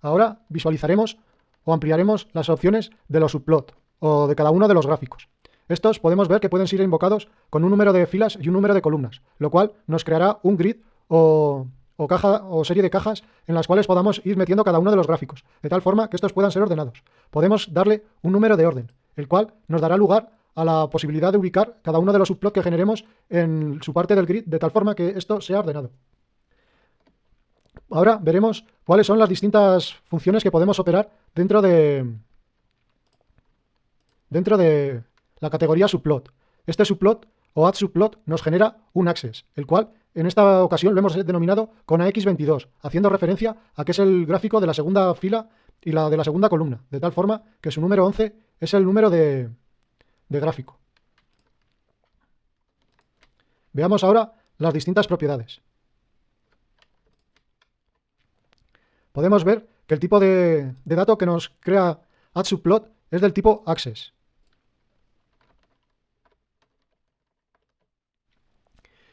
Ahora visualizaremos o ampliaremos las opciones de los subplot o de cada uno de los gráficos. Estos podemos ver que pueden ser invocados con un número de filas y un número de columnas, lo cual nos creará un grid o caja o serie de cajas en las cuales podamos ir metiendo cada uno de los gráficos, de tal forma que estos puedan ser ordenados. Podemos darle un número de orden, el cual nos dará lugar a la posibilidad de ubicar cada uno de los subplots que generemos en su parte del grid, de tal forma que esto sea ordenado. Ahora veremos cuáles son las distintas funciones que podemos operar dentro de la categoría subplot. Este subplot o add subplot nos genera un access, el cual en esta ocasión lo hemos denominado con AX22, haciendo referencia a que es el gráfico de la segunda fila y la de la segunda columna, de tal forma que su número 11 es el número de gráfico. Veamos ahora las distintas propiedades. Podemos ver que el tipo de dato que nos crea add_subplot es del tipo access.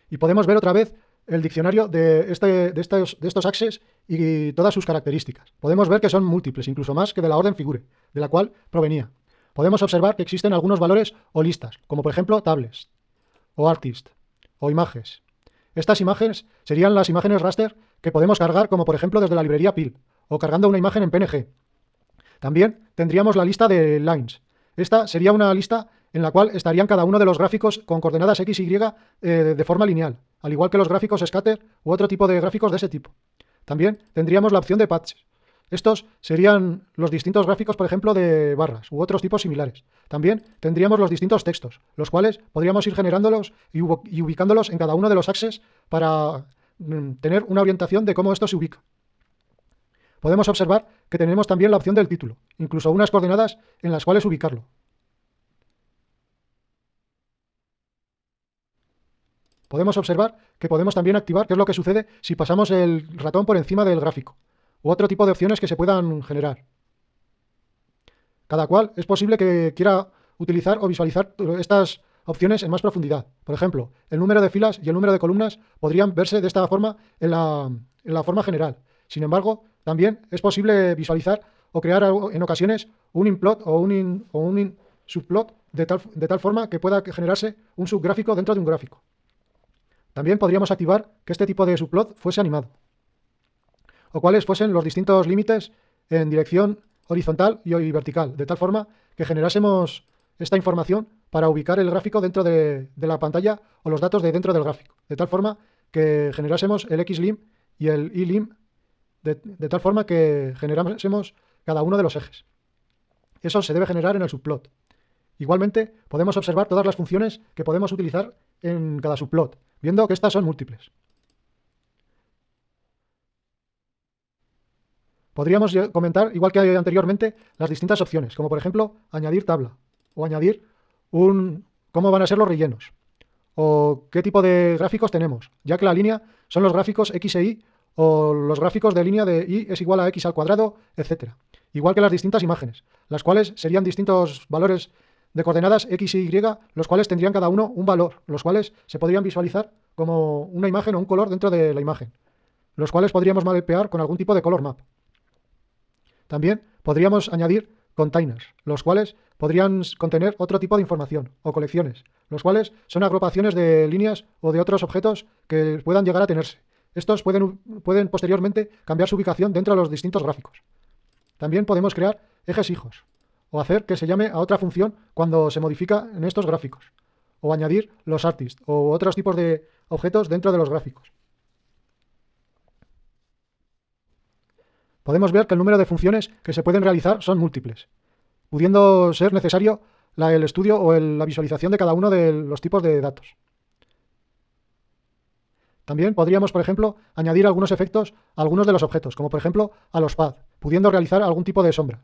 Y podemos ver otra vez el diccionario de estos access y todas sus características. Podemos ver que son múltiples, incluso más que de la orden figure, de la cual provenía. Podemos observar que existen algunos valores o listas, como por ejemplo tables, o artist, o imágenes. Estas imágenes serían las imágenes raster que podemos cargar, como por ejemplo desde la librería PIL, o cargando una imagen en PNG. También tendríamos la lista de lines. Esta sería una lista en la cual estarían cada uno de los gráficos con coordenadas X y Y de forma lineal, al igual que los gráficos scatter u otro tipo de gráficos de ese tipo. También tendríamos la opción de patches. Estos serían los distintos gráficos, por ejemplo, de barras u otros tipos similares. También tendríamos los distintos textos, los cuales podríamos ir generándolos y ubicándolos en cada uno de los axes para tener una orientación de cómo esto se ubica. Podemos observar que tenemos también la opción del título, incluso unas coordenadas en las cuales ubicarlo. Podemos observar que podemos también activar qué es lo que sucede si pasamos el ratón por encima del gráfico, u otro tipo de opciones que se puedan generar. Cada cual es posible que quiera utilizar o visualizar estas opciones en más profundidad. Por ejemplo, el número de filas y el número de columnas podrían verse de esta forma en la forma general. Sin embargo, también es posible visualizar o crear en ocasiones un inplot o un subplot de tal forma que pueda generarse un subgráfico dentro de un gráfico. También podríamos activar que este tipo de subplot fuese animado, o cuáles fuesen los distintos límites en dirección horizontal y vertical, de tal forma que generásemos esta información para ubicar el gráfico dentro de la pantalla o los datos de dentro del gráfico, de tal forma que generásemos el XLim y el YLim, de tal forma que generásemos cada uno de los ejes. Eso se debe generar en el subplot. Igualmente, podemos observar todas las funciones que podemos utilizar en cada subplot, viendo que estas son múltiples. Podríamos comentar, igual que anteriormente, las distintas opciones, como por ejemplo, añadir tabla, o añadir cómo van a ser los rellenos, o qué tipo de gráficos tenemos, ya que la línea son los gráficos X e Y, o los gráficos de línea de Y es igual a X al cuadrado, etc. Igual que las distintas imágenes, las cuales serían distintos valores de coordenadas X y Y, los cuales tendrían cada uno un valor, los cuales se podrían visualizar como una imagen o un color dentro de la imagen, los cuales podríamos mapear con algún tipo de color map. También podríamos añadir containers, los cuales podrían contener otro tipo de información, o colecciones, los cuales son agrupaciones de líneas o de otros objetos que puedan llegar a tenerse. Estos pueden posteriormente cambiar su ubicación dentro de los distintos gráficos. También podemos crear ejes hijos, o hacer que se llame a otra función cuando se modifica en estos gráficos, o añadir los artists o otros tipos de objetos dentro de los gráficos. Podemos ver que el número de funciones que se pueden realizar son múltiples, pudiendo ser necesario el estudio o la visualización de cada uno de los tipos de datos. También podríamos, por ejemplo, añadir algunos efectos a algunos de los objetos, como por ejemplo a los paths, pudiendo realizar algún tipo de sombra,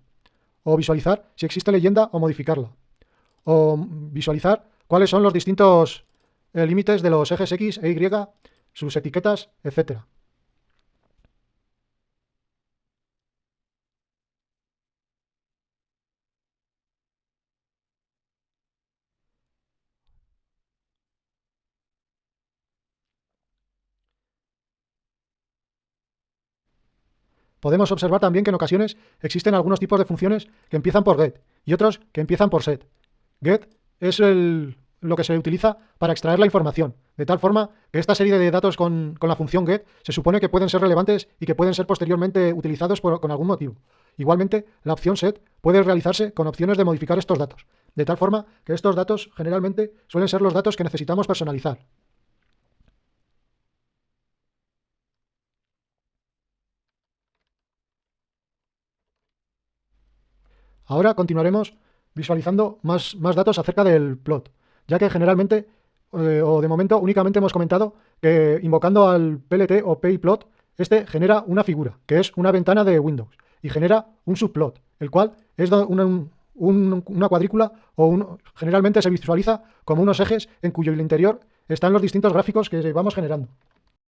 o visualizar si existe leyenda o modificarla, o visualizar cuáles son los distintos límites de los ejes X e Y, sus etiquetas, etc. podemos observar también que en ocasiones existen algunos tipos de funciones que empiezan por get y otros que empiezan por set. Get es lo que se utiliza para extraer la información, de tal forma que esta serie de datos con la función get se supone que pueden ser relevantes y que pueden ser posteriormente utilizados con algún motivo. Igualmente, la opción set puede realizarse con opciones de modificar estos datos, de tal forma que estos datos generalmente suelen ser los datos que necesitamos personalizar. Ahora continuaremos visualizando más datos acerca del plot, ya que generalmente, o de momento, únicamente hemos comentado que invocando al PLT o PyPlot, este genera una figura, que es una ventana de Windows, y genera un subplot, el cual es una cuadrícula generalmente se visualiza como unos ejes en cuyo interior están los distintos gráficos que vamos generando.